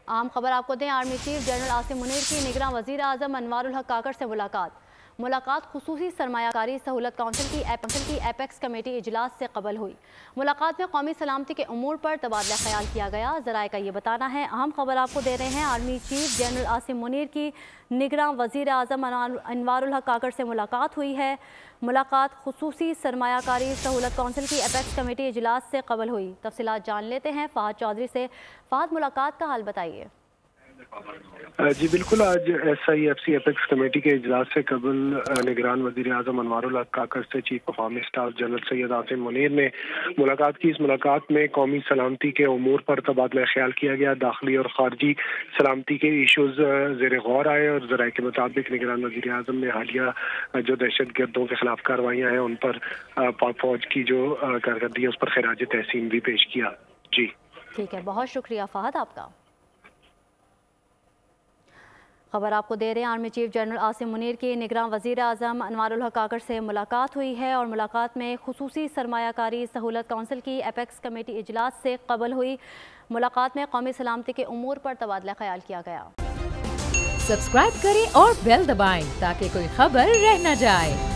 अहम खबर आपको दें, army chief general Asim Munir की निगरान वज़ीर आज़म अनवारुल हक काकड़ से मुलाकात खुसूसी सरमायाकारी सहूलत काउंसिल की एपेक्स कमेटी इजलास से कबल हुई। मुलाकात में कौमी सलामती के उमूर पर तबादला ख्याल किया गया। ज़राए का ये बताना है। अहम खबर आपको दे रहे हैं, army chief general Asim Munir की निगरान वज़ीर आज़म अनवारुल हक काकड़ से मुलाकात हुई है। मुलाकात खुसूसी सरमायाकारी सहूलत काउंसिल की एपेक्स कमेटी इजलास से कबल हुई। तफसीलात जान लेते हैं फ़हद चौधरी से। फ़हद, मुलाकात का हाल बताइए। जी बिल्कुल, आज SIFC एपेक्स कमेटी के इजलास से कबल निगरान वज़ीर आज़म अनवारुल हक काकड़ से chief of army staff general Syed Asim Munir ने मुलाकात की। इस मुलाकात में कौमी सलामती के उमूर पर तबादला ख्याल किया गया। दाखिली और खारजी सलामती के इशूज़ ज़ेर गौर आए और ज़राए के मुताबिक निगरान वज़ीर आज़म ने हालिया जो दहशत गर्दों के खिलाफ कार्रवाइयाँ हैं उन पर पाक फौज की जो कारकर्दगी है उस पर खिराज तहसीन भी पेश किया। जी ठीक है, बहुत शुक्रिया फ़हद आपका। खबर आपको दे रहे हैं, army chief general Asim Munir की निगरान वज़ीर आज़म अनवारुल हक काकड़ से मुलाकात हुई है और मुलाकात में खुसूसी सरमायाकारी सहूलत काउंसिल की एपेक्स कमेटी इजलास से कबल हुई। मुलाकात में कौमी सलामती के उमूर पर तबादला ख्याल किया गया। सब्सक्राइब करें और बेल दबाएं ताकि कोई खबर रह न जाए।